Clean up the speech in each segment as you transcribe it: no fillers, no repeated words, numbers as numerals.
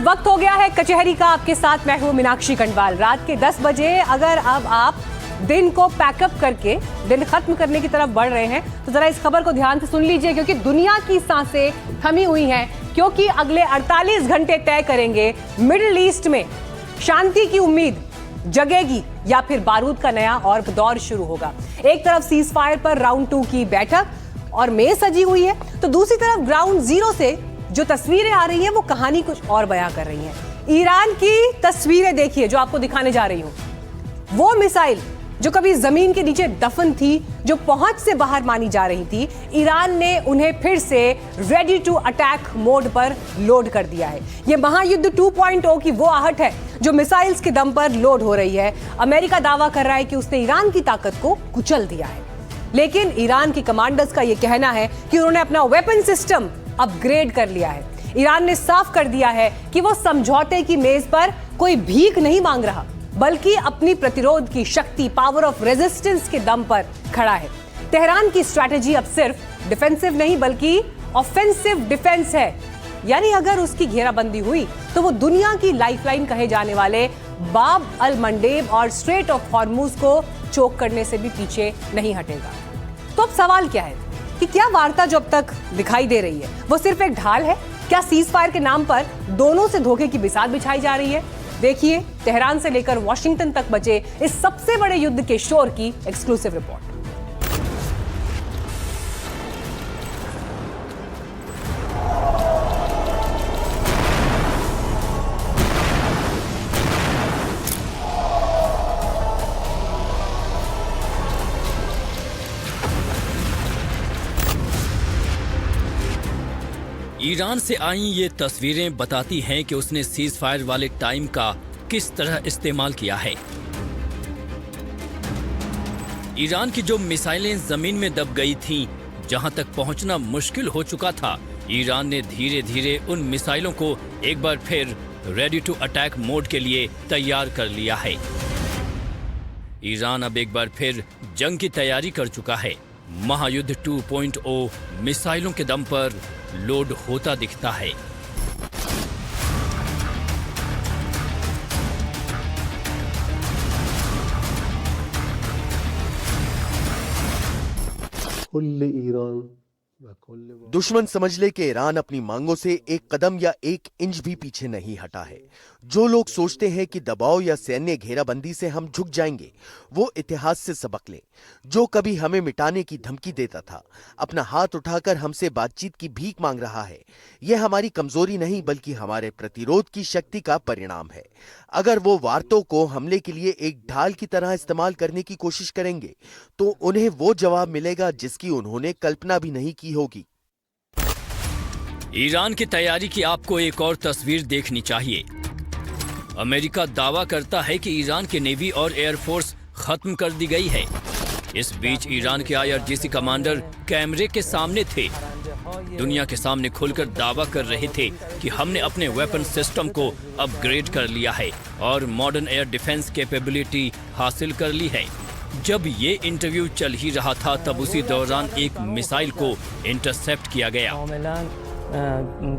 अब वक्त हो गया है कचहरी का। आपके साथ मैं हूं मीनाक्षी खंडवाल। रात के 10 बजे अगर अब आप दिन को पैकअप करके दिन खत्म करने की तरफ बढ़ रहे हैं तो जरा इस खबर को ध्यान से सुन लीजिए, क्योंकि दुनिया की सांसें थमी हुई हैं, क्योंकि अगले 48 घंटे तय करेंगे मिडिल ईस्ट में शांति की उम्मीद जगेगी या फिर बारूद का नया और दौर शुरू होगा। एक तरफ सीज फायर पर राउंड 2 की बैठक और मेज सजी हुई है, तो दूसरी तरफ ग्राउंड जीरो से जो तस्वीरें आ रही हैं वो कहानी कुछ और बयां कर रही हैं। ईरान की तस्वीरें देखिए जो आपको दिखाने जा रही हूं। वो मिसाइल जो कभी जमीन के नीचे दफन थी, जो पहुंच से बाहर मानी जा रही थी, ईरान ने उन्हें फिर से रेडी टू अटैक मोड पर लोड कर दिया है। यह महायुद्ध 2.0 की वो आहट है जो मिसाइल्स के दम पर लोड हो रही है। अमेरिका दावा कर रहा है कि उसने ईरान की ताकत को कुचल दिया है, लेकिन ईरान के कमांडर्स का यह कहना है कि उन्होंने अपना वेपन सिस्टम अपग्रेड कर लिया है। ईरान ने साफ कर दिया है कि वो समझौते की मेज पर कोई भीख नहीं मांग रहा, बल्कि अपनी प्रतिरोध की शक्ति, पावर ऑफ रेजिस्टेंस के दम पर खड़ा है। तेहरान की स्ट्रैटेजी अब सिर्फ डिफेंसिव नहीं बल्कि ऑफेंसिव डिफेंस है, यानी अगर उसकी घेराबंदी हुई तो वो दुनिया की लाइफलाइन कहे जाने वाले बाब अल मंडेब और स्ट्रेट ऑफ हॉर्मुज को चोक करने से भी पीछे नहीं हटेगा। तो अब सवाल क्या है कि क्या वार्ता जो अब तक दिखाई दे रही है वो सिर्फ एक ढाल है? क्या सीज फायर के नाम पर दोनों से धोखे की बिसात बिछाई जा रही है? देखिए तेहरान से लेकर वॉशिंगटन तक बचे इस सबसे बड़े युद्ध के शोर की एक्सक्लूसिव रिपोर्ट। ईरान से आई ये तस्वीरें बताती हैं कि उसने सीज फायर वाले टाइम का किस तरह इस्तेमाल किया है। ईरान की जो मिसाइलें जमीन में दब गई थीं, जहां तक पहुंचना मुश्किल हो चुका था, ईरान ने धीरे धीरे उन मिसाइलों को एक बार फिर रेडी टू अटैक मोड के लिए तैयार कर लिया है। ईरान अब एक बार फिर जंग की तैयारी कर चुका है। महायुद्ध 2.0 मिसाइलों के दम पर लोड होता दिखता है। दुश्मन समझ ले कि ईरान अपनी मांगों से एक कदम या एक इंच भी पीछे नहीं हटा है। जो लोग सोचते हैं कि दबाव या सैन्य घेराबंदी से हम झुक जाएंगे, वो इतिहास से सबक लें। जो कभी हमें मिटाने की धमकी देता था, अपना हाथ उठाकर हमसे बातचीत की भीख मांग रहा है। यह हमारी कमजोरी नहीं बल्कि हमारे प्रतिरोध की शक्ति का परिणाम है। अगर वो वार्तों को हमले के लिए एक ढाल की तरह इस्तेमाल करने की कोशिश करेंगे तो उन्हें वो जवाब मिलेगा जिसकी उन्होंने कल्पना भी नहीं की होगी। ईरान की तैयारी की आपको एक और तस्वीर देखनी चाहिए। अमेरिका दावा करता है कि ईरान की नेवी और एयरफोर्स खत्म कर दी गई है। इस बीच ईरान के IRGC कमांडर कैमरे के सामने थे, दुनिया के सामने खुलकर दावा कर रहे थे कि हमने अपने वेपन सिस्टम को अपग्रेड कर लिया है और मॉडर्न एयर डिफेंस कैपेबिलिटी हासिल कर ली है। जब ये इंटरव्यू चल ही रहा था तब उसी दौरान एक मिसाइल को इंटरसेप्ट किया गया।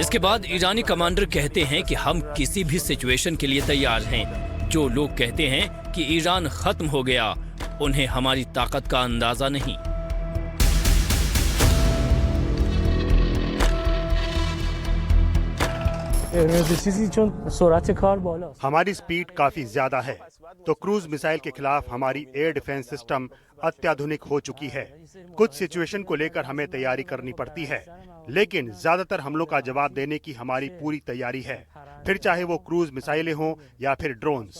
इसके बाद ईरानी कमांडर कहते हैं कि हम किसी भी सिचुएशन के लिए तैयार हैं। जो लोग कहते हैं कि ईरान खत्म हो गया, उन्हें हमारी ताकत का अंदाजा नहीं। हमारी स्पीड काफी ज्यादा है, तो क्रूज मिसाइल के खिलाफ हमारी एयर डिफेंस सिस्टम अत्याधुनिक हो चुकी है। कुछ सिचुएशन को लेकर हमें तैयारी करनी पड़ती है, लेकिन ज्यादातर हमलों का जवाब देने की हमारी पूरी तैयारी है, फिर चाहे वो क्रूज मिसाइलें हों या फिर ड्रोन्स।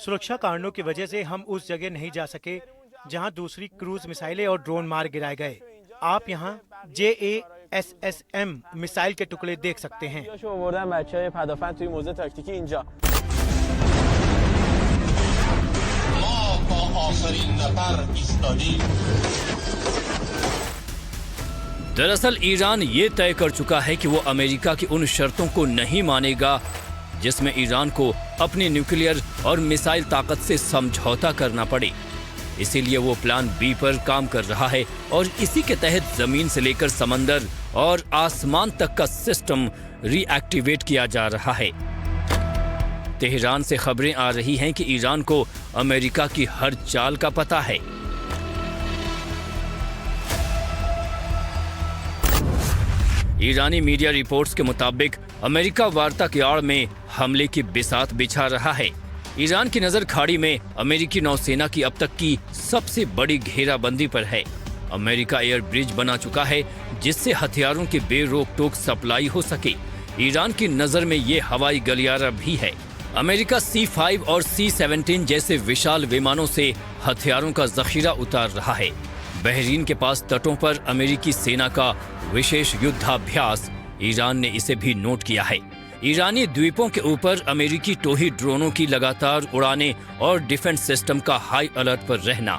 सुरक्षा कारणों की वजह से हम उस जगह नहीं जा सके जहां दूसरी क्रूज मिसाइलें और ड्रोन मार गिराए गए। आप यहां JASSM मिसाइल के टुकड़े देख सकते हैं। दरअसल ईरान ये तय कर चुका है कि वो अमेरिका की उन शर्तों को नहीं मानेगा जिसमें ईरान को अपनी न्यूक्लियर और मिसाइल ताकत से समझौता करना पड़े। इसीलिए वो प्लान बी पर काम कर रहा है और इसी के तहत जमीन से लेकर समंदर और आसमान तक का सिस्टम रीएक्टिवेट किया जा रहा है। तेहरान से खबरें आ रही हैं कि ईरान को अमेरिका की हर चाल का पता है। ईरानी मीडिया रिपोर्ट्स के मुताबिक अमेरिका वार्ता की आड़ में हमले की बिसात बिछा रहा है। ईरान की नजर खाड़ी में अमेरिकी नौसेना की अब तक की सबसे बड़ी घेराबंदी पर है। अमेरिका एयर ब्रिज बना चुका है जिससे हथियारों की बेरोक टोक सप्लाई हो सके। ईरान की नजर में ये हवाई गलियारा भी है। अमेरिका C-5 और C-17 जैसे विशाल विमानों से हथियारों का जखीरा उतार रहा है। बहरीन के पास तटों पर अमेरिकी सेना का विशेष युद्धाभ्यास, ईरान ने इसे भी नोट किया है। ईरानी द्वीपों के ऊपर अमेरिकी टोही ड्रोनों की लगातार उड़ानें और डिफेंस सिस्टम का हाई अलर्ट पर रहना।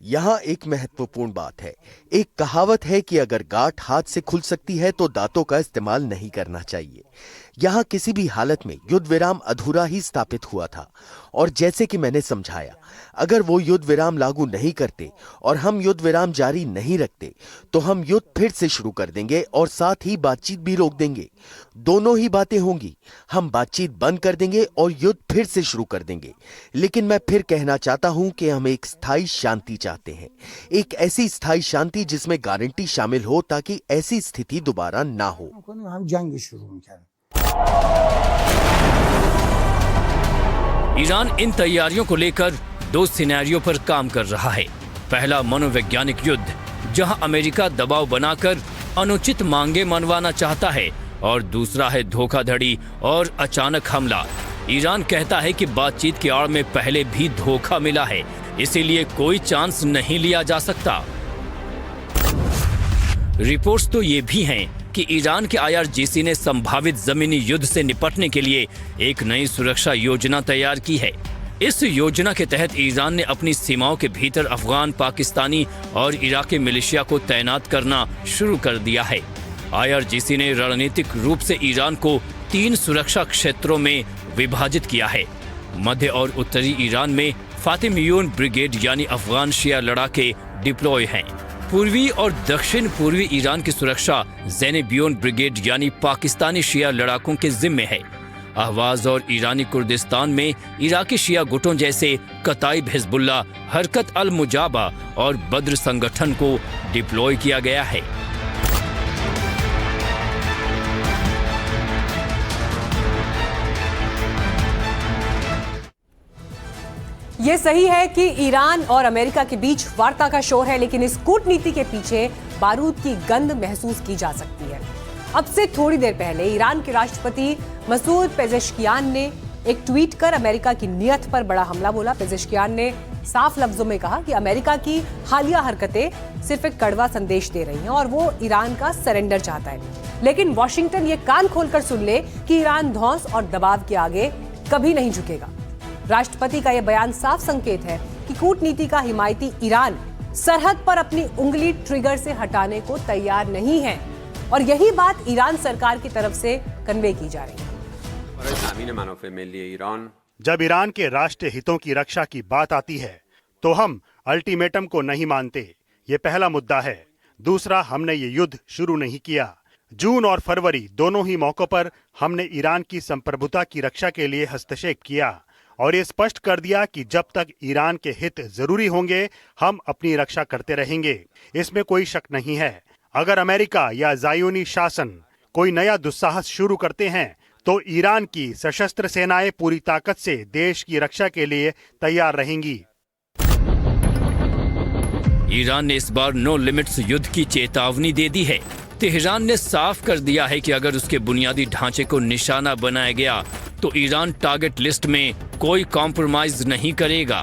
यहाँ एक महत्वपूर्ण बात है। एक कहावत है कि अगर गांठ हाथ से खुल सकती है तो दांतों का इस्तेमाल नहीं करना चाहिए। यहाँ किसी भी हालत में युद्ध विराम अधूरा ही स्थापित हुआ था और जैसे कि मैंने समझाया, अगर वो युद्ध विराम लागू नहीं करते और हम युद्ध विराम जारी नहीं रखते तो हम युद्ध फिर से शुरू कर देंगे और साथ ही बातचीत भी रोक देंगे। दोनों ही बातें होंगी। हम बातचीत बंद कर देंगे और युद्ध फिर से शुरू कर देंगे। लेकिन मैं फिर कहना चाहता हूं कि हम एक स्थायी शांति चाहते हैं, एक ऐसी स्थायी शांति जिसमें गारंटी शामिल हो ताकि ऐसी स्थिति दोबारा ना हो। हम जंग शुरू करें। ईरान इन तैयारियों को लेकर 2 सिनेरियो पर काम कर रहा है। पहला मनोवैज्ञानिक युद्ध, जहां अमेरिका दबाव बनाकर अनुचित मांगे मनवाना चाहता है, और दूसरा है धोखाधड़ी और अचानक हमला। ईरान कहता है कि बातचीत की आड़ में पहले भी धोखा मिला है, इसीलिए कोई चांस नहीं लिया जा सकता। रिपोर्ट्स तो ये भी हैं कि ईरान के IRGC ने संभावित जमीनी युद्ध से निपटने के लिए एक नई सुरक्षा योजना तैयार की है। इस योजना के तहत ईरान ने अपनी सीमाओं के भीतर अफगान, पाकिस्तानी और इराकी मिलिशिया को तैनात करना शुरू कर दिया है। IRGC ने रणनीतिक रूप से ईरान को 3 सुरक्षा क्षेत्रों में विभाजित किया है। मध्य और उत्तरी ईरान में फातिमियून ब्रिगेड यानी अफगान शिया लड़ाके डिप्लॉय हैं। पूर्वी और दक्षिण पूर्वी ईरान की सुरक्षा ज़ैनेबियोन ब्रिगेड यानी पाकिस्तानी शिया लड़ाकों के जिम्मे है। अहवाज और ईरानी कुर्दिस्तान में इराकी शिया गुटों जैसे कताइब हिजबुल्ला, हरकत अल मुजाबा और बद्र संगठन को डिप्लॉय किया गया है। ये सही है कि ईरान और अमेरिका के बीच वार्ता का शोर है, लेकिन इस कूटनीति के पीछे बारूद की गंध महसूस की जा सकती है। अब से थोड़ी देर पहले ईरान के राष्ट्रपति मसूद पेजेश्कियान ने एक ट्वीट कर अमेरिका की नीयत पर बड़ा हमला बोला। पेजेश्कियान ने साफ लफ्जों में कहा कि अमेरिका की हालिया हरकतें सिर्फ एक कड़वा संदेश दे रही हैं और वो ईरान का सरेंडर चाहता है। लेकिन वॉशिंगटन ये कान खोलकर सुन ले कि ईरान धौंस और दबाव के आगे कभी नहीं झुकेगा। राष्ट्रपति का यह बयान साफ संकेत है कि कूटनीति का हिमायती ईरान सरहद पर अपनी उंगली ट्रिगर से हटाने को तैयार नहीं है और यही बात ईरान सरकार की तरफ से कन्वे की जा रही है। जब ईरान के राष्ट्रीय हितों की रक्षा की बात आती है तो हम अल्टीमेटम को नहीं मानते, ये पहला मुद्दा है। दूसरा, हमने ये युद्ध शुरू नहीं किया। जून और फरवरी दोनों ही मौकों पर हमने ईरान की संप्रभुता की रक्षा के लिए हस्तक्षेप किया और ये स्पष्ट कर दिया कि जब तक ईरान के हित जरूरी होंगे हम अपनी रक्षा करते रहेंगे। इसमें कोई शक नहीं है। अगर अमेरिका या ज़ायोनी शासन कोई नया दुस्साहस शुरू करते हैं तो ईरान की सशस्त्र सेनाएं पूरी ताकत से देश की रक्षा के लिए तैयार रहेंगी। ईरान ने इस बार नो लिमिट्स युद्ध की चेतावनी दे दी है। तेहरान ने साफ कर दिया है कि अगर उसके बुनियादी ढांचे को निशाना बनाया गया तो ईरान टारगेट लिस्ट में कोई कॉम्प्रोमाइज नहीं करेगा।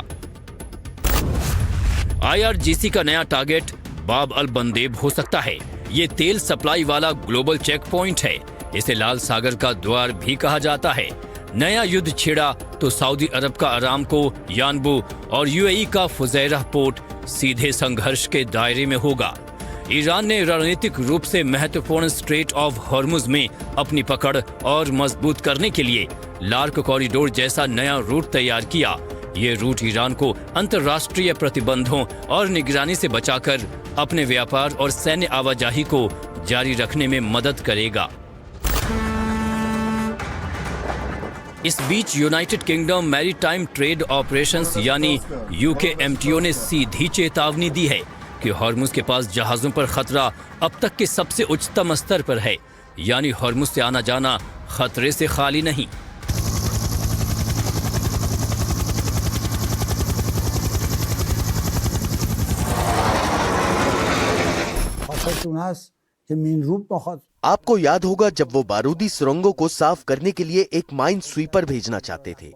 IRGC का नया टारगेट बाब अल बंदेब हो सकता है। ये तेल सप्लाई वाला ग्लोबल चेक पॉइंट है। इसे लाल सागर का द्वार भी कहा जाता है। नया युद्ध छिड़ा तो सऊदी अरब का अरामको, यानबू और यूएई का फुजैरह पोर्ट सीधे संघर्ष के दायरे में होगा। ईरान ने रणनीतिक रूप से महत्वपूर्ण स्ट्रेट ऑफ हॉर्मुज में अपनी पकड़ और मजबूत करने के लिए लार्क कॉरिडोर जैसा नया रूट तैयार किया। ये रूट ईरान को अंतर्राष्ट्रीय प्रतिबंधों और निगरानी से बचाकर अपने व्यापार और सैन्य आवाजाही को जारी रखने में मदद करेगा। इस बीच United Kingdom maritime trade operations यानी यूकेएमटीओ ने सीधी चेतावनी दी है कि हॉर्मुज के पास जहाजों पर खतरा अब तक के सबसे उच्चतम स्तर पर है, यानी हॉर्मुज से आना जाना खतरे से खाली नहीं। आपको याद होगा जब वो बारूदी सुरंगों को साफ करने के लिए एक माइन स्वीपर भेजना चाहते थे,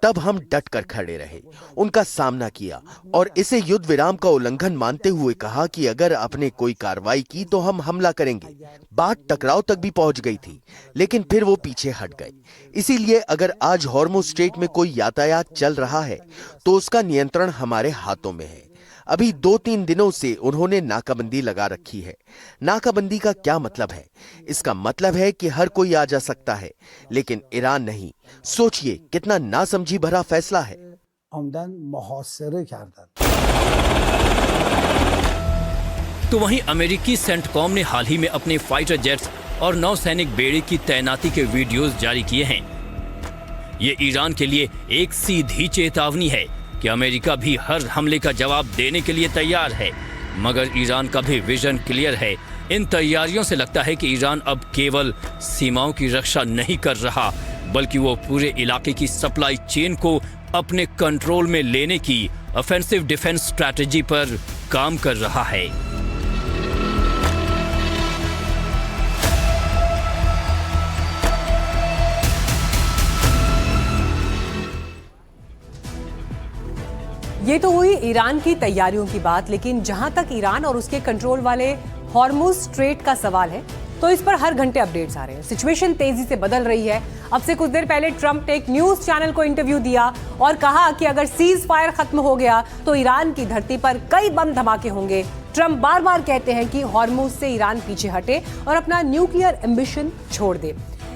तब हम डट कर खड़े रहे, उनका सामना किया और इसे युद्ध विराम का उल्लंघन मानते हुए कहा कि अगर आपने कोई कार्रवाई की तो हम हमला करेंगे। बात टकराव तक भी पहुंच गई थी, लेकिन फिर वो पीछे हट गए। इसीलिए अगर आज हॉर्मुज स्ट्रेट में कोई यातायात चल रहा है तो उसका नियंत्रण हमारे हाथों में है। अभी 2-3 दिनों से उन्होंने नाकाबंदी लगा रखी है। नाकाबंदी का क्या मतलब है? इसका मतलब है कि हर कोई आ जा सकता है, लेकिन ईरान नहीं। सोचिए कितना नासमझी भरा फैसला है। तो वहीं अमेरिकी सेंटकॉम ने हाल ही में अपने फाइटर जेट्स और नौसैनिक बेड़े की तैनाती के वीडियोस जारी किए हैं। ये ईरान के लिए एक सीधी चेतावनी है कि अमेरिका भी हर हमले का जवाब देने के लिए तैयार है, मगर ईरान का भी विजन क्लियर है। इन तैयारियों से लगता है कि ईरान अब केवल सीमाओं की रक्षा नहीं कर रहा, बल्कि वो पूरे इलाके की सप्लाई चेन को अपने कंट्रोल में लेने की ऑफेंसिव डिफेंस स्ट्रैटेजी पर काम कर रहा है। ये तो हुई ईरान की तैयारियों की बात, लेकिन जहां तक ईरान और उसके कंट्रोल वाले हॉर्मुज स्ट्रेट का सवाल है तो इस पर हर घंटे अपडेट्स आ रहे हैं। सिचुएशन तेजी से बदल रही है। अब से कुछ देर पहले ट्रंप ने एक न्यूज चैनल को इंटरव्यू दिया और कहा कि अगर सीज फायर खत्म हो गया तो ईरान की धरती पर कई बम धमाके होंगे। ट्रंप बार बार कहते हैं कि हॉर्मुज से ईरान पीछे हटे और अपना न्यूक्लियर एम्बिशन छोड़ दे।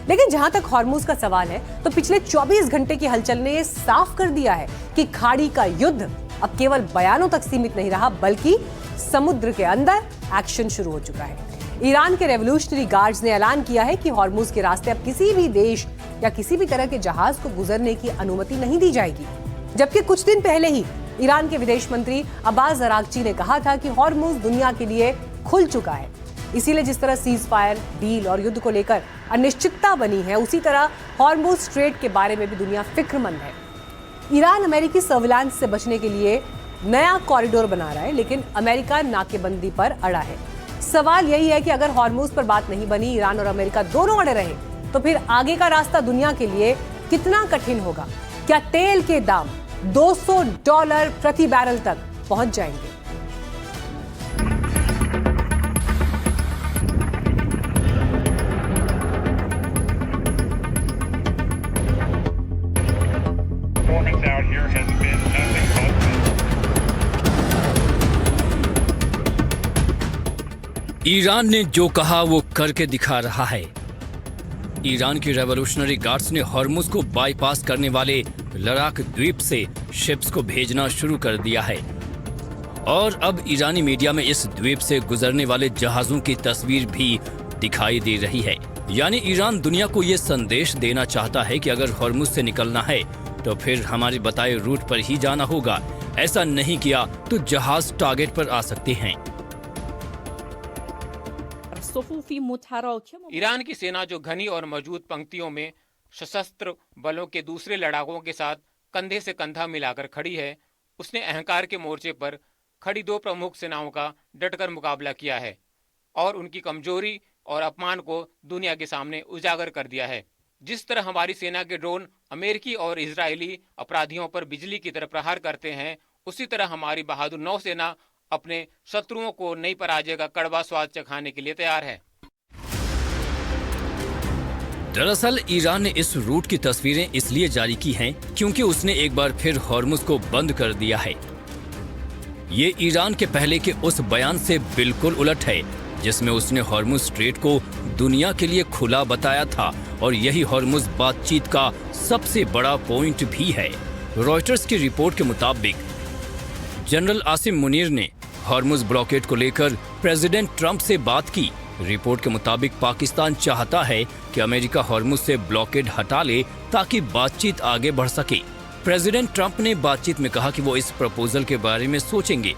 लेकिन जहां तक हॉर्मुज का सवाल है तो पिछले 24 घंटे की हलचल ने यह साफ कर दिया है कि खाड़ी का युद्ध अब केवल बयानों तक सीमित नहीं रहा, बल्कि समुद्र के अंदर एक्शन शुरू हो चुका है। ईरान के रेवोल्यूशनरी गार्ड्स ने ऐलान किया है कि हॉर्मुज के रास्ते अब किसी भी देश या किसी भी तरह के जहाज को गुजरने की अनुमति नहीं दी जाएगी। जबकि कुछ दिन पहले ही ईरान के विदेश मंत्री अब्बास अरागची ने कहा था कि हॉर्मुज दुनिया के लिए खुल चुका है। इसीलिए जिस तरह सीज फायर, डील और युद्ध को लेकर अनिश्चितता बनी है, उसी तरह हॉर्मुज स्ट्रेट के बारे में भी दुनिया फिक्रमंद है। ईरान अमेरिकी सर्विलांस से बचने के लिए नया कॉरिडोर बना रहा है, लेकिन अमेरिका नाकेबंदी पर अड़ा है। सवाल यही है कि अगर हॉर्मुज पर बात नहीं बनी, ईरान और अमेरिका दोनों अड़े रहे, तो फिर आगे का रास्ता दुनिया के लिए कितना कठिन होगा। क्या तेल के दाम $200 प्रति बैरल तक पहुंच जाएंगे? ईरान ने जो कहा वो करके दिखा रहा है। ईरान की रेवोल्यूशनरी गार्ड्स ने हॉर्मुज को बाईपास करने वाले लड़ाक द्वीप से शिप्स को भेजना शुरू कर दिया है और अब ईरानी मीडिया में इस द्वीप से गुजरने वाले जहाजों की तस्वीर भी दिखाई दे रही है। यानी ईरान दुनिया को ये संदेश देना चाहता है कि अगर हॉर्मुज से निकलना है तो फिर हमारे बताए रूट पर ही जाना होगा। ऐसा नहीं किया तो जहाज टारगेट पर आ सकते हैं। ईरान की सेना जो घनी और मौजूद पंक्तियों में सशस्त्र बलों के दूसरे लड़ाकों के साथ कंधे से कंधा मिलाकर खड़ी है, उसने अहंकार के मोर्चे पर खड़ी दो प्रमुख सेनाओं का डटकर मुकाबला किया है और उनकी कमजोरी और अपमान को दुनिया के सामने उजागर कर दिया है। जिस तरह हमारी सेना के ड्रोन अमेरिकी और इजरायली अपराधियों पर बिजली की तरह प्रहार करते हैं, उसी तरह हमारी बहादुर नौसेना अपने शत्रुओं को नई पराजय का कड़वा स्वाद चखाने के लिए तैयार है। दरअसल ईरान ने इस रूट की तस्वीरें इसलिए जारी की हैं क्योंकि उसने एक बार फिर हॉर्मुज को बंद कर दिया है। ये ईरान के पहले के उस बयान से बिल्कुल उलट है जिसमें उसने हॉर्मुज स्ट्रेट को दुनिया के लिए खुला बताया था और यही हॉर्मुज बातचीत का सबसे बड़ा पॉइंट भी है। रॉयटर्स की रिपोर्ट के मुताबिक जनरल आसिम मुनीर ने हॉर्मुज ब्लॉकेड को लेकर प्रेसिडेंट ट्रंप से बात की। रिपोर्ट के मुताबिक पाकिस्तान चाहता है कि अमेरिका हॉर्मुज से ब्लॉकेड हटा ले ताकि बातचीत आगे बढ़ सके। प्रेसिडेंट ट्रंप ने बातचीत में कहा कि वो इस प्रपोजल के बारे में सोचेंगे।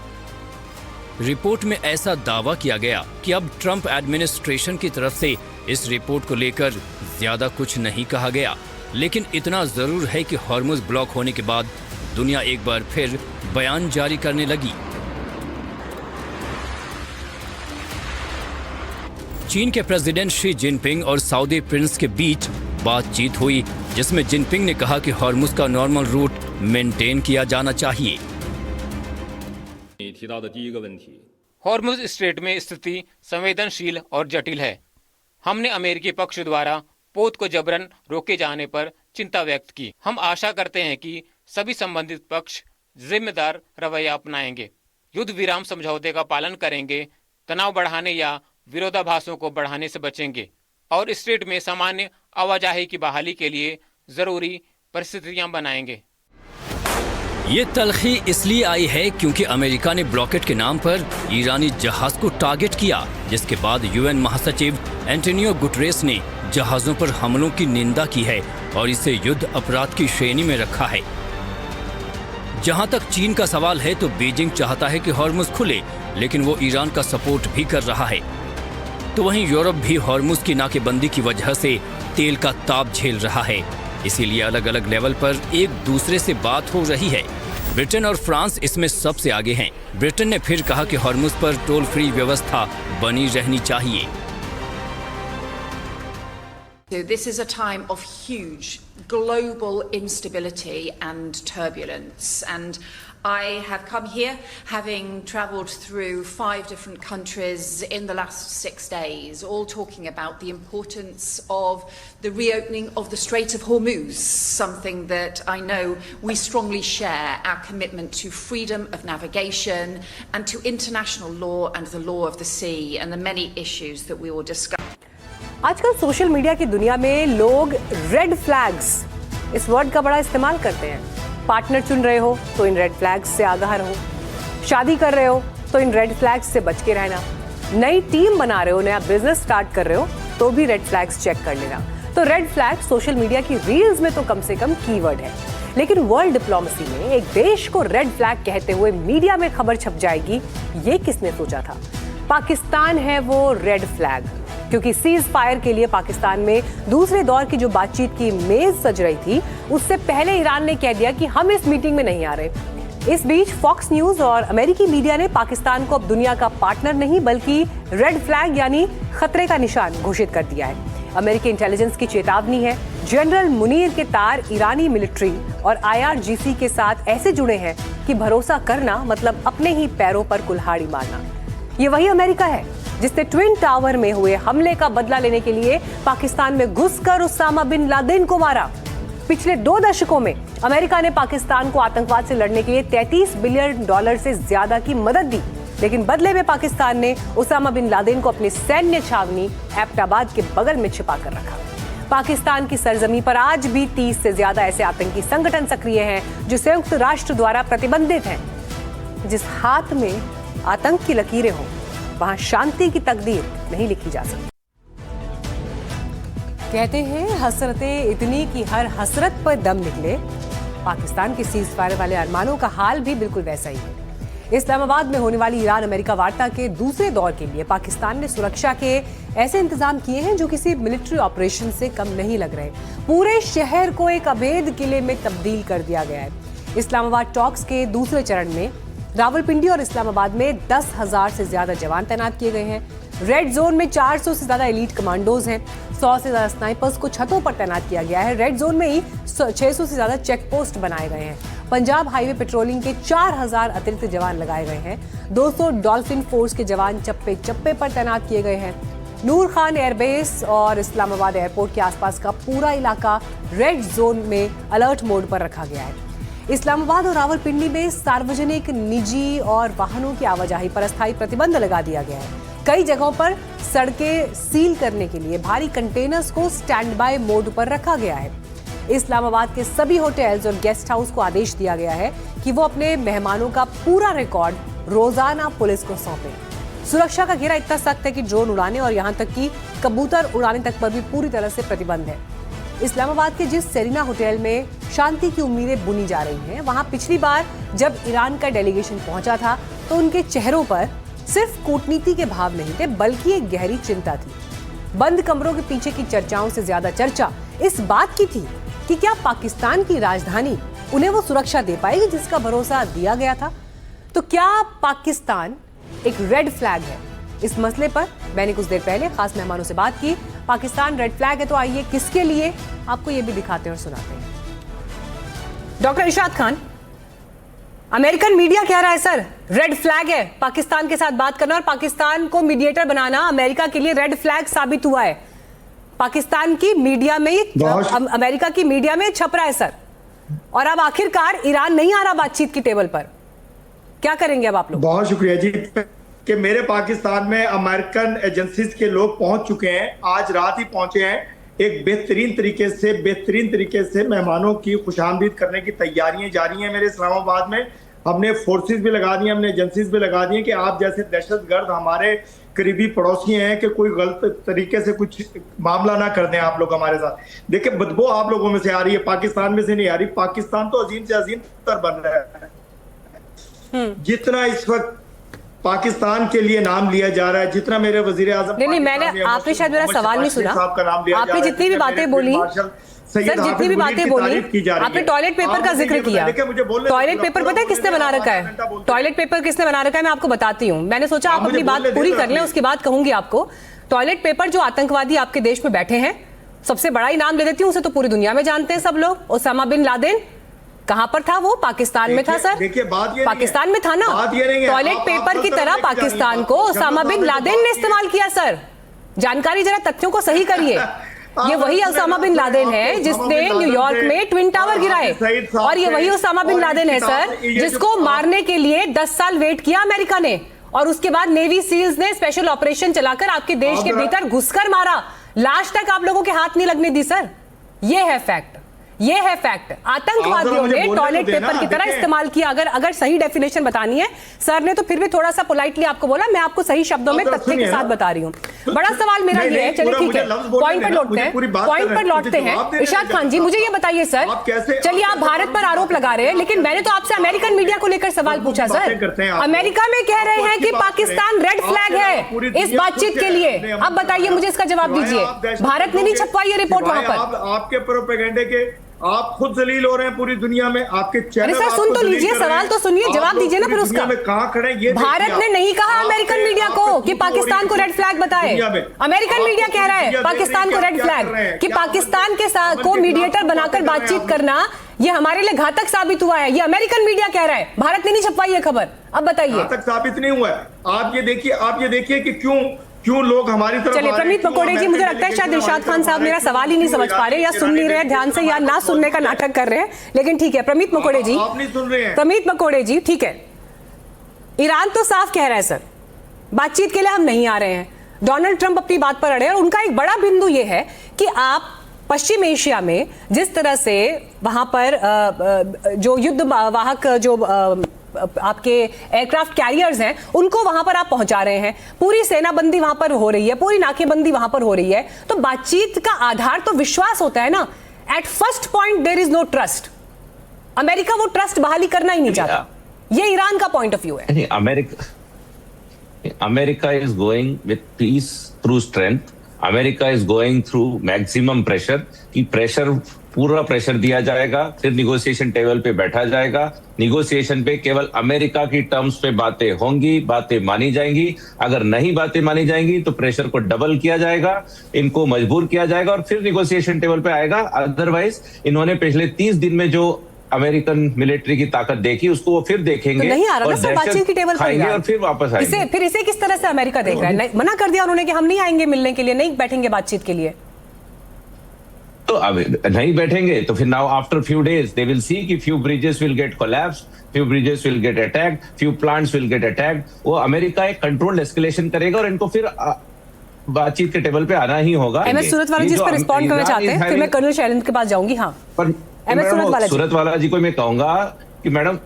रिपोर्ट में ऐसा दावा किया गया कि अब ट्रंप एडमिनिस्ट्रेशन की तरफ से इस रिपोर्ट को लेकर ज्यादा कुछ नहीं कहा गया, लेकिन इतना जरूर है कि हॉर्मुज ब्लॉक होने के बाद दुनिया एक बार फिर बयान जारी करने लगी। चीन के प्रेसिडेंट शी जिनपिंग और सऊदी प्रिंस के बीच बातचीत हुई जिसमें जिनपिंग ने कहा कि हॉर्मुज का नॉर्मल रूट मेंटेन किया जाना चाहिए। हॉर्मुज स्ट्रेट में स्थिति संवेदनशील और जटिल है। हमने अमेरिकी पक्ष द्वारा पोत को जबरन रोके जाने पर चिंता व्यक्त की। हम आशा करते हैं कि सभी संबंधित पक्ष जिम्मेदार रवैया अपनाएंगे, युद्ध विराम समझौते का पालन करेंगे, तनाव बढ़ाने या विरोधाभासों को बढ़ाने से बचेंगे और स्ट्रेट में सामान्य आवाजाही की बहाली के लिए जरूरी परिस्थितियां बनाएंगे। ये तलखी इसलिए आई है क्योंकि अमेरिका ने ब्लॉकेट के नाम पर ईरानी जहाज को टारगेट किया, जिसके बाद यूएन महासचिव एंटोनियो गुटरेस ने जहाजों पर हमलों की निंदा की है और इसे युद्ध अपराध की श्रेणी में रखा है। जहां तक चीन का सवाल है तो बीजिंग चाहता है कि हॉर्मुज खुले, लेकिन वो ईरान का सपोर्ट भी कर रहा है। तो वहीं यूरोप भी हॉर्मुज की नाकेबंदी की वजह से तेल का ताप झेल रहा है, इसीलिए अलग अलग लेवल पर एक दूसरे से बात हो रही है। ब्रिटेन और फ्रांस इसमें सबसे आगे हैं। ब्रिटेन ने फिर कहा कि हॉर्मुज पर टोल फ्री व्यवस्था बनी रहनी चाहिए। So this is a time of huge global instability and turbulence, and I have come here having travelled through 5 different countries in the last 6 days, all talking about the importance of the reopening of the Strait of Hormuz, something that I know we strongly share, our commitment to freedom of navigation and to international law and the law of the sea and the many issues that we will discuss. आजकल social media की दुनिया में लोग red flags इस word का बड़ा इस्तेमाल करते हैं। पार्टनर चुन रहे हो तो इन रेड फ्लैग्स से आगाह रहो, शादी कर रहे हो तो इन रेड फ्लैग्स से बच के रहना, नई टीम बना रहे हो, नया बिजनेस स्टार्ट कर रहे हो तो भी रेड फ्लैग्स चेक कर लेना। तो रेड फ्लैग सोशल मीडिया की रील्स में तो कम से कम कीवर्ड है, लेकिन वर्ल्ड डिप्लोमेसी में एक देश को रेड फ्लैग कहते हुए मीडिया में खबर छप जाएगी, ये किसने सोचा था। पाकिस्तान है वो रेड फ्लैग, क्योंकि सीज फायर के लिए पाकिस्तान में दूसरे दौर की जो बातचीत की मेज सज रही थी, उससे पहले ईरान ने कह दिया कि हम इस मीटिंग में नहीं आ रहे। इस बीच फॉक्स न्यूज और अमेरिकी मीडिया ने पाकिस्तान को अब दुनिया का पार्टनर नहीं बल्कि रेड फ्लैग यानी खतरे का निशान घोषित कर दिया है। अमेरिकी इंटेलिजेंस की चेतावनी है, जनरल मुनीर के तार ईरानी मिलिट्री और IRGC के साथ ऐसे जुड़े हैं कि भरोसा करना मतलब अपने ही पैरों पर कुल्हाड़ी मारना। ये वही अमेरिका है जिसने ट्विन टावर में हुए हमले का बदला लेने के लिए पाकिस्तान में घुसकर उसामा बिन लादेन को मारा। पिछले 2 दशकों में अमेरिका ने पाकिस्तान को आतंकवाद से लड़ने के लिए $33 बिलियन से ज्यादा की मदद दी, लेकिन बदले में पाकिस्तान ने उसामा बिन लादेन को अपनी सैन्य छावनी एबटाबाद के बगल में छिपा कर रखा। पाकिस्तान की सरजमी पर आज भी 30 से ज्यादा ऐसे आतंकी संगठन सक्रिय हैं जो संयुक्त राष्ट्र द्वारा प्रतिबंधित हैं। जिस हाथ में आतंक की लकीरें हों, वहां शांति की तकदीर नहीं लिखी जा सकती। कहते हैं हसरतें इतनी कि हर हसरत पर दम निकले। पाकिस्तान के सीज फायर वाले अरमानों का हाल भी बिल्कुल वैसा ही है। इस्लामाबाद में होने वाली ईरान अमेरिका वार्ता के दूसरे दौर के लिए पाकिस्तान ने सुरक्षा के ऐसे इंतजाम किए हैं जो किसी मिलिट्री ऑपरेशन से कम नहीं लग रहे। पूरे शहर को एक अवैध किले में तब्दील कर दिया गया है। इस्लामाबाद टॉक्स के दूसरे चरण में रावलपिंडी और इस्लामाबाद में 10,000 से ज्यादा जवान तैनात किए गए हैं। रेड जोन में 400 से ज्यादा एलीट कमांडोज हैं। 100 से ज्यादा स्नाइपर्स को छतों पर तैनात किया गया है। रेड जोन में ही 600 से ज्यादा चेक पोस्ट बनाए गए हैं। पंजाब हाईवे पेट्रोलिंग के 4,000 अतिरिक्त जवान लगाए गए हैं। 200 डॉल्फिन फोर्स के जवान चप्पे चप्पे पर तैनात किए गए हैं। नूर खान एयरबेस और इस्लामाबाद एयरपोर्ट के आसपास का पूरा इलाका रेड जोन में अलर्ट मोड पर रखा गया है। इस्लामाबाद और रावलपिंडी में सार्वजनिक, निजी और वाहनों की आवाजाही पर अस्थायी प्रतिबंध लगा दिया गया है। कई जगहों पर सड़कें सील करने के लिए भारी कंटेनर्स को स्टैंड बाय मोड पर रखा गया है। इस्लामाबाद के सभी होटल्स और गेस्ट हाउस को आदेश दिया गया है कि वो अपने मेहमानों का पूरा रिकॉर्ड रोजाना पुलिस को सौंपें। सुरक्षा का घेरा इतना सख्त है कि ड्रोन उड़ाने और यहां तक कि कबूतर उड़ाने तक पर भी पूरी तरह से प्रतिबंध है। इस्लामाबाद के जिस सेरिना होटल में शांति की उम्मीदें बुनी जा रही हैं, वहां पिछली बार जब ईरान का डेलीगेशन पहुंचा था तो उनके चेहरों पर सिर्फ कूटनीति के भाव नहीं थे, बल्कि एक गहरी चिंता थी। बंद कमरों के पीछे की चर्चाओं से ज्यादा चर्चा इस बात की थी कि क्या पाकिस्तान की राजधानी उन्हें वो सुरक्षा दे पाएगी जिसका भरोसा दिया गया था। तो क्या पाकिस्तान एक रेड फ्लैग है? इस मसले पर मैंने कुछ देर पहले खास मेहमानों से बात की। पाकिस्तान रेड फ्लैग है तो आइए किसके लिए, आपको ये भी दिखाते हैं और सुनाते हैं। डॉक्टर इरशाद खान, अमेरिकन मीडिया कह रहा है सर रेड फ्लैग है पाकिस्तान के साथ बात करना, और पाकिस्तान को मीडिएटर बनाना अमेरिका के लिए रेड फ्लैग साबित हुआ है। पाकिस्तान की मीडिया में, अमेरिका की मीडिया में छप रहा है सर, और अब आखिरकार ईरान नहीं आ रहा बातचीत की टेबल पर। क्या करेंगे अब आप लोग? बहुत शुक्रिया जी कि मेरे पाकिस्तान में अमेरिकन एजेंसीज के लोग पहुंच चुके हैं, आज रात ही पहुंचे हैं। एक बेहतरीन तरीके से मेहमानों की खुशामदीद करने की तैयारियां जारी हैं मेरे इस्लामाबाद में। हमने फोर्सेस भी लगा दी, हमने एजेंसीज भी लगा दी कि आप जैसे दहशतगर्द हमारे करीबी पड़ोसी हैं कि कोई गलत तरीके से कुछ मामला ना कर दें आप लोग हमारे साथ। देखिए बदबू आप लोगों में से आ रही है, पाकिस्तान में से नहीं आ रही। पाकिस्तान तो अजीम से अजीम तर बन रहा है। जितना इस वक्त पाकिस्तान के लिए नाम लिया जा रहा है, जितना मेरे वजीर आजम, नहीं मैंने, आपने शायद मेरा सवाल नहीं सुना। आपने जितनी भी बातें बोली सर, जितनी भी बातें बोली, आपने टॉयलेट पेपर का जिक्र किया। टॉयलेट पेपर पता है किसने बना रखा है? टॉयलेट पेपर किसने बना रखा है मैं आपको बताती हूँ। मैंने सोचा आप अपनी बात पूरी कर लें, उसके बाद कहूंगी आपको। टॉयलेट पेपर जो आतंकवादी आपके देश में बैठे हैं, सबसे बड़ा ही नाम ले देती हूँ, उसे तो पूरी दुनिया में जानते हैं सब लोग। ओसामा बिन लादेन कहां पर था? वो पाकिस्तान में था सर। पाकिस्तान में था ना। टॉयलेट पेपर की तरह पाकिस्तान को ओसामा बिन लादेन ने इस्तेमाल किया सर। जानकारी, जरा तथ्यों को सही करिए। ये वही ओसामा बिन लादेन है जिसने न्यूयॉर्क में ट्विन टावर गिराए, और ये वही ओसामा बिन लादेन है सर जिसको मारने के लिए 10 साल वेट किया अमेरिका ने, और उसके बाद नेवी सील्स ने स्पेशल ऑपरेशन चलाकर आपके देश के भीतर घुसकर मारा। लाश तक आप लोगों के हाथ नहीं लगने दी सर। ये है फैक्ट, ये है फैक्ट। आतंकवादियों ने टॉयलेट पेपर की तरह इस्तेमाल किया। अगर सही डेफिनेशन बतानी है सर ने, तो फिर भी थोड़ा सा पोलाइटली आपको बोला, मैं आपको सही शब्दों में तथ्य के साथ बता रही हूँ। बड़ा सवाल मेरा ये है, चलिए ठीक है, पॉइंट पर लौटते हैं। इरशाद खान जी मुझे ये बताइए सर, चलिए आप भारत पर आरोप लगा रहे हैं, लेकिन मैंने तो आपसे अमेरिकन मीडिया को लेकर सवाल पूछा सर। अमेरिका में कह रहे हैं कि पाकिस्तान रेड फ्लैग है इस बातचीत के लिए। अब बताइए मुझे इसका जवाब दीजिए। भारत ने नहीं छपवाई ये रिपोर्ट वहां पर। आपके प्रोपेगेंडे के आप खुद जलील हो रहे हैं पूरी दुनिया में। आपके चैनल, अरे सर सुन तो लीजिए, सवाल तो सुनिए, जवाब दीजिए ना फिर उसका। कहां खड़े ये भारत ने नहीं कहा अमेरिकन मीडिया को कि पाकिस्तान को रेड फ्लैग बताए। अमेरिकन मीडिया कह रहा है पाकिस्तान को रेड फ्लैग, कि पाकिस्तान के साथ को मीडिएटर बनाकर बातचीत करना ये हमारे लिए घातक साबित हुआ है। ये अमेरिकन मीडिया कह रहा है, भारत ने नहीं छपवाई है खबर। अब बताइए। घातक साबित नहीं हुआ है। आप ये देखिए कि क्यों लोग हमारी तरफ। चलिए प्रमीत मकोड़े जी, मुझे लगता है शायद इरशाद खान साहब मेरा सवाल ही नहीं समझ पा रहे, या सुन नहीं रहे ध्यान से, या ना सुनने का नाटक कर रहे हैं। लेकिन ठीक है प्रमीत मकोड़े जी, आप नहीं सुन रहे हैं। प्रमीत मकोड़े जी ठीक है, ईरान तो साफ कह रहा है सर बातचीत के लिए हम नहीं आ रहे हैं। डोनाल्ड ट्रंप अपनी बात पर अड़े, और उनका एक बड़ा बिंदु यह है कि आप पश्चिम एशिया में जिस तरह से वहां पर जो युद्ध वाहक जो आपके एयरक्राफ्ट कैरियर्स हैं उनको वहां पर आप पहुंचा रहे हैं, पूरी सेनाबंदी वहां पर हो रही है, पूरी नाकेबंदी वहां पर हो रही है, तो बातचीत का आधार तो विश्वास होता है ना। At first point there is no trust. America वो ट्रस्ट बहाली करना ही नहीं चाहता। ये ईरान का पॉइंट ऑफ व्यू है। America is going with peace through strength. America is going through maximum pressure, कि पूरा प्रेशर दिया जाएगा, फिर निगोशिएशन टेबल पे बैठा जाएगा। निगोशिएशन पे केवल अमेरिका की टर्म्स पे बातें होंगी, बातें मानी जाएंगी। अगर नहीं बातें मानी जाएंगी तो प्रेशर को डबल किया जाएगा, इनको मजबूर किया जाएगा, और फिर निगोशिएशन टेबल पे आएगा। अदरवाइज इन्होंने पिछले 30 दिन में जो अमेरिकन मिलिट्री की ताकत देखी, उसको वो फिर देखेंगे। तो नहीं आ रहा ना सर बातचीत की टेबल पर खाएंगे और फिर वापस आएंगे। इसे किस तरह से अमेरिका देख रहा है? मना कर दिया उन्होंने कि हम नहीं आएंगे मिलने के लिए, नहीं बैठेंगे बातचीत के लिए। तो अब नहीं बैठेंगे तो फिर now after few days they will see कि few bridges will get collapse, few bridges will get attacked, few plants will get attacked. वो अमेरिका एक कंट्रोल्ड एस्केलेशन करेगा और इनको फिर बातचीत के टेबल पे आना ही होगा। एमएस सूरतवाला जी इस पर रिस्पॉन्ड करना चाहते हैं, फिर मैं कर्नल शैलेंद्र के पास जाऊंगी। हाँ, पर सूरतवाला जी को मैं कहूंगा कि मैडम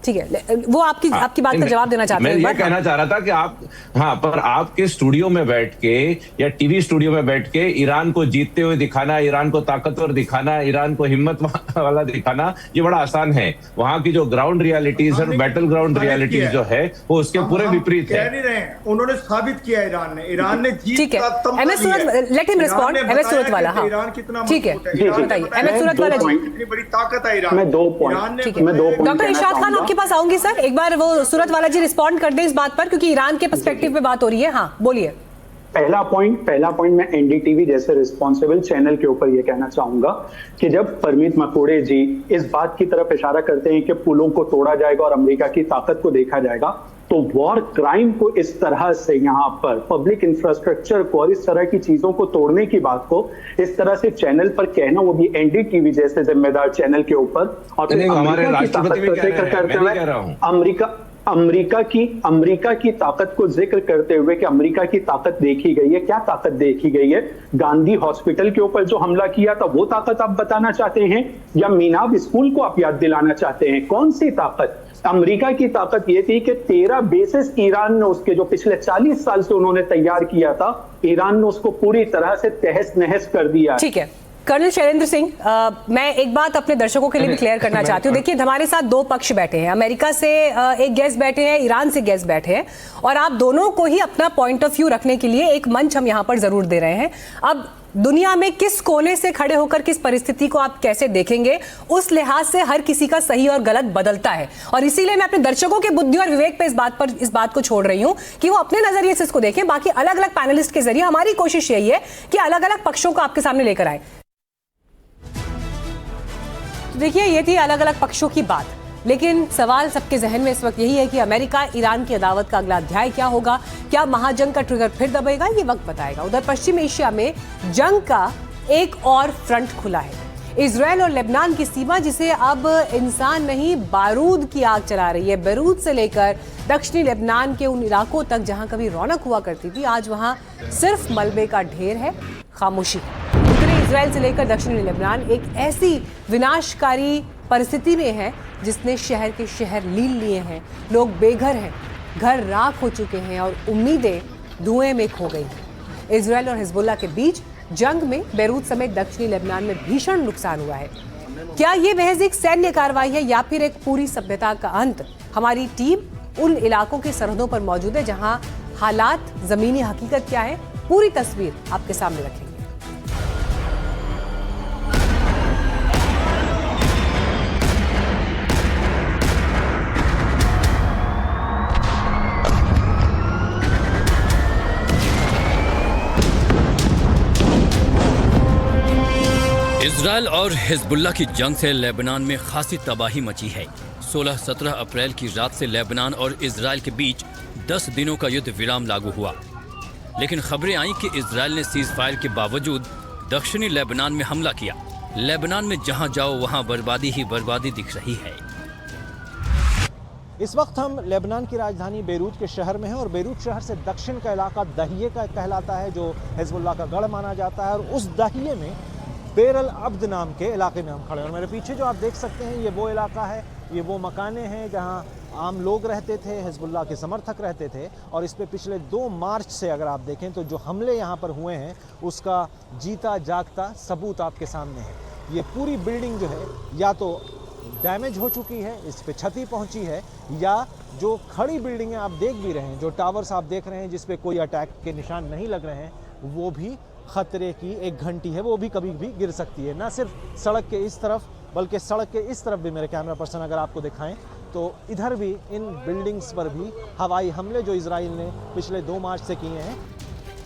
ठीक है, वो आपकी बात का जवाब देना चाहते हैं। मैं ये कहना चाह रहा था कि आप पर आपके स्टूडियो में बैठ के या टीवी स्टूडियो में बैठ के ईरान को जीतते हुए दिखाना, ईरान को ताकतवर दिखाना, ईरान को हिम्मत वाला दिखाना, ये बड़ा आसान है। वहाँ की जो ग्राउंड रियलिटीज और बैटल ग्राउंड रियलिटीज जो है वो उसके पूरे विपरीत है। नहीं रहे, उन्होंने साबित किया ईरान ने जीत। ठीक है, MS let him respond. MS Suratwala, हाँ ठीक है, बताइए एमएस सूरतवाला जी। कितनी बड़ी ताकत है ईरान में। 2 पॉइंट डॉक्टर इरशाद खान आपके पास आऊंगी सर, एक बार वो सूरतवाला जी रिस्पॉन्ड कर दे इस बात पर, क्योंकि ईरान के पर्सपेक्टिव पे बात हो रही है। हाँ बोलिए। पहला पॉइंट मैं एनडीटीवी जैसे रिस्पॉन्सिबल चैनल के ऊपर ये कहना चाहूंगा कि जब परमीत मकोड़े जी इस बात की तरफ इशारा करते हैं कि पुलों को तोड़ा जाएगा और अमेरिका की ताकत को देखा जाएगा, तो वॉर क्राइम को इस तरह से यहाँ पर पब्लिक इंफ्रास्ट्रक्चर को और इस तरह की चीजों को तोड़ने की बात को इस तरह से चैनल पर कहना, वो भी एनडीटीवी जैसे जिम्मेदार चैनल के ऊपर, और फिर अमेरिका की ताकत को जिक्र करते हुए अमेरिका की ताकत को जिक्र करते हुए कि अमेरिका की ताकत देखी गई है। क्या ताकत देखी गई है? गांधी हॉस्पिटल के ऊपर जो हमला किया था वो ताकत आप बताना चाहते हैं, या मीनाब स्कूल को आप याद दिलाना चाहते हैं? कौन सी ताकत? अमेरिका की ताकत ये थी कि 13 बेसिस ईरान ने उसके जो पिछले 40 साल से उन्होंने तैयार किया था, ईरान ने उसको पूरी तरह से तहस नहस कर दिया। ठीक है कर्नल शैलेंद्र सिंह, मैं एक बात अपने दर्शकों के लिए भी क्लियर करना चाहती हूँ। देखिए हमारे साथ 2 पक्ष बैठे हैं, अमेरिका से एक गेस्ट बैठे हैं, ईरान से गेस्ट बैठे हैं, और आप दोनों को ही अपना पॉइंट ऑफ व्यू रखने के लिए एक मंच हम यहाँ पर जरूर दे रहे हैं। अब दुनिया में किस कोने से खड़े होकर किस परिस्थिति को आप कैसे देखेंगे, उस लिहाज से हर किसी का सही और गलत बदलता है, और इसीलिए मैं अपने दर्शकों के बुद्धि और विवेक पे इस बात को छोड़ रही हूं कि वो अपने नजरिए से इसको देखें। बाकी अलग अलग पैनलिस्ट के जरिए हमारी कोशिश यही है कि अलग अलग पक्षों को आपके सामने लेकर आए। देखिए ये थी अलग अलग पक्षों की बात, लेकिन सवाल सबके जहन में इस वक्त यही है कि अमेरिका ईरान की अदावत का अगला अध्याय क्या होगा? क्या महाजंग का ट्रिगर फिर दबेगा? ये वक्त बताएगा। उधर पश्चिम एशिया में जंग का एक और फ्रंट खुला है, इजराइल और लेबनान की सीमा, जिसे अब इंसान नहीं बारूद की आग चला रही है। बैरूत से लेकर दक्षिणी लेबनान के उन इलाकों तक जहां कभी रौनक हुआ करती थी, आज वहां सिर्फ मलबे का ढेर है, खामोशी। इजराइल से लेकर दक्षिणी लेबनान एक ऐसी विनाशकारी परिस्थिति में है जिसने शहर के शहर लील लिए हैं। लोग बेघर हैं, घर राख हो चुके हैं और उम्मीदें धुएं में खो गई हैं। इजराइल और हिजबुल्लाह के बीच जंग में बैरूत समेत दक्षिणी लेबनान में भीषण नुकसान हुआ है। क्या ये महज एक सैन्य कार्रवाई है या फिर एक पूरी सभ्यता का अंत? हमारी टीम उन इलाकों की सरहदों पर मौजूद है जहां हालात, जमीनी हकीकत क्या है, पूरी तस्वीर आपके सामने रखेंगे। इजराइल और हिजबुल्लाह की जंग से लेबनान में खासी तबाही मची है। 16-17 अप्रैल की रात से लेबनान और इजराइल के बीच 10 दिनों का युद्ध विराम लागू हुआ, लेकिन खबरें आई कि इजराइल ने सीज फायर के बावजूद दक्षिणी लेबनान में हमला किया। लेबनान में जहां जाओ वहां बर्बादी ही बर्बादी दिख रही है। इस वक्त हम लेबनान की राजधानी बैरूत के शहर में हैं और बैरूत शहर से दक्षिण का इलाका दहिये का कहलाता है, जो हिजबुल्लाह का गढ़ माना जाता है, और उस दहिये में बेर अल अब्द नाम के इलाके में हम खड़े हैं। और मेरे पीछे जो आप देख सकते हैं ये वो इलाका है, ये वो मकाने हैं जहां आम लोग रहते थे, हिजबुल्लाह के समर्थक रहते थे। और इस पे पिछले 2 मार्च से अगर आप देखें तो जो हमले यहाँ पर हुए हैं उसका जीता जागता सबूत आपके सामने है। ये पूरी बिल्डिंग जो है या तो डैमेज हो चुकी है, इस पे क्षति पहुंची है, या जो खड़ी बिल्डिंगें आप देख भी रहे हैं, जो टावर्स आप देख रहे हैं जिस पे कोई अटैक के निशान नहीं लग रहे हैं, वो भी खतरे की एक घंटी है, वो भी कभी भी गिर सकती है। ना सिर्फ सड़क के इस तरफ बल्कि सड़क के इस तरफ भी, मेरे कैमरा पर्सन अगर आपको दिखाएं तो इधर भी इन बिल्डिंग्स पर भी हवाई हमले जो इजराइल ने पिछले 2 मार्च से किए हैं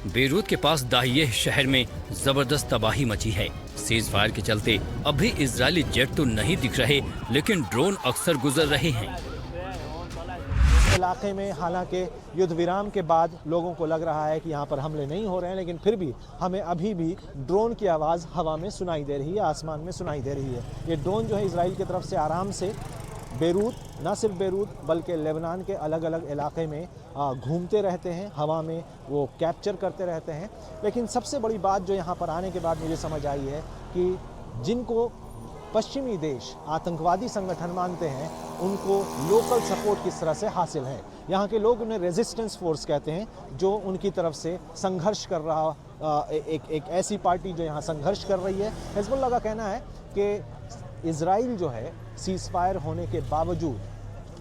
बेरूत के पास दाहिए शहर में जबरदस्त तबाही मची है। सीज फायर के चलते अभी इजरायली जेट तो नहीं दिख रहे, लेकिन ड्रोन अक्सर गुजर रहे हैं। इलाके में हालांकि युद्ध विराम के बाद लोगों को लग रहा है कि यहाँ पर हमले नहीं हो रहे हैं, लेकिन फिर भी हमें अभी भी ड्रोन की आवाज़ हवा में सुनाई दे रही है, आसमान में सुनाई दे रही है। ये ड्रोन जो है इजराइल की तरफ से आराम से बेरूत, न सिर्फ बेरूत बल्कि लेबनान के अलग अलग इलाके में घूमते रहते हैं, हवा में वो कैप्चर करते रहते हैं। लेकिन सबसे बड़ी बात जो यहाँ पर आने के बाद मुझे समझ आई है कि जिनको पश्चिमी देश आतंकवादी संगठन मानते हैं, उनको लोकल सपोर्ट किस तरह से हासिल है। यहाँ के लोग उन्हें रेजिस्टेंस फोर्स कहते हैं, जो उनकी तरफ से संघर्ष कर रहा एक ऐसी पार्टी जो यहाँ संघर्ष कर रही है। हिजबुल्लाह का कहना है कि इजराइल जो है सीज फायर होने के बावजूद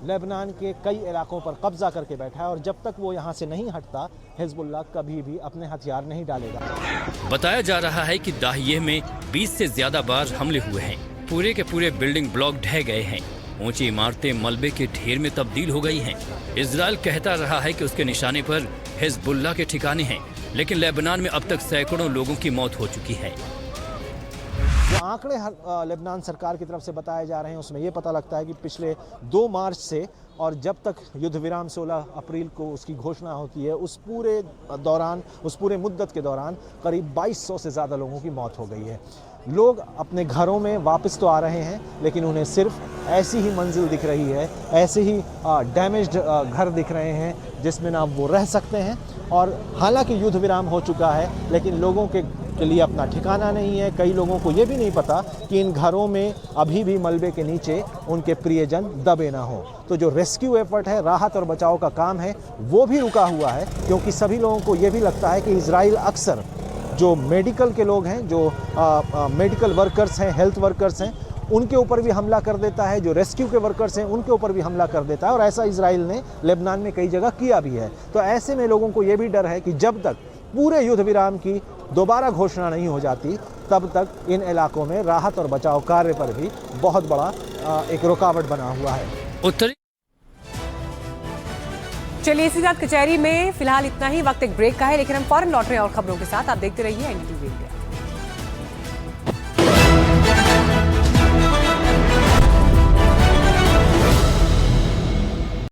लेबनान के कई इलाकों पर कब्जा करके बैठा है, और जब तक वो यहाँ से नहीं हटता हिजबुल्लाह कभी भी अपने हथियार नहीं डालेगा। बताया जा रहा है कि दाहिए में 20 से ज्यादा बार हमले हुए हैं। पूरे के पूरे बिल्डिंग ब्लॉक ढह गए हैं। ऊंची इमारतें मलबे के ढेर में तब्दील हो गई हैं। इजराइल कहता रहा है कि उसके निशाने पर हिजबुल्लाह के ठिकाने हैं, लेकिन लेबनान में अब तक सैकड़ों लोगों की मौत हो चुकी है। जो आंकड़े लेबनान सरकार की तरफ से बताए जा रहे हैं, उसमें ये पता लगता है कि पिछले 2 मार्च से और जब तक युद्ध विराम 16 अप्रैल को उसकी घोषणा होती है, उस पूरे मुद्दत के दौरान करीब 2200 से ज़्यादा लोगों की मौत हो गई है। लोग अपने घरों में वापस तो आ रहे हैं, लेकिन उन्हें सिर्फ ऐसी ही मंजिल दिख रही है, ऐसे ही डैमेज्ड घर दिख रहे हैं जिसमें ना वो रह सकते हैं। और हालांकि युद्ध विराम हो चुका है, लेकिन लोगों के लिए अपना ठिकाना नहीं है। कई लोगों को ये भी नहीं पता कि इन घरों में अभी भी मलबे के नीचे उनके प्रियजन दबे ना हो। तो जो रेस्क्यू एफर्ट है, राहत और बचाव का काम है, वो भी रुका हुआ है, क्योंकि सभी लोगों को ये भी लगता है कि इजराइल अक्सर जो मेडिकल के लोग हैं, जो मेडिकल वर्कर्स हैं, हेल्थ वर्कर्स हैं, उनके ऊपर भी हमला कर देता है। जो रेस्क्यू के वर्कर्स हैं, उनके ऊपर भी हमला कर देता है, और ऐसा इजराइल ने लेबनान में कई जगह किया भी है। तो ऐसे में लोगों को ये भी डर है कि जब तक पूरे युद्ध विराम की दोबारा घोषणा नहीं हो जाती, तब तक इन इलाकों में राहत और बचाव कार्य पर भी बहुत बड़ा एक रुकावट बना हुआ है। उत्तरी चलिए, इसी साथ कचहरी में फिलहाल इतना ही। वक्त एक ब्रेक का है, लेकिन हम फौरन लौट रहे हैं और खबरों के साथ। आप देखते रहिए एनडीटीवी इंडिया।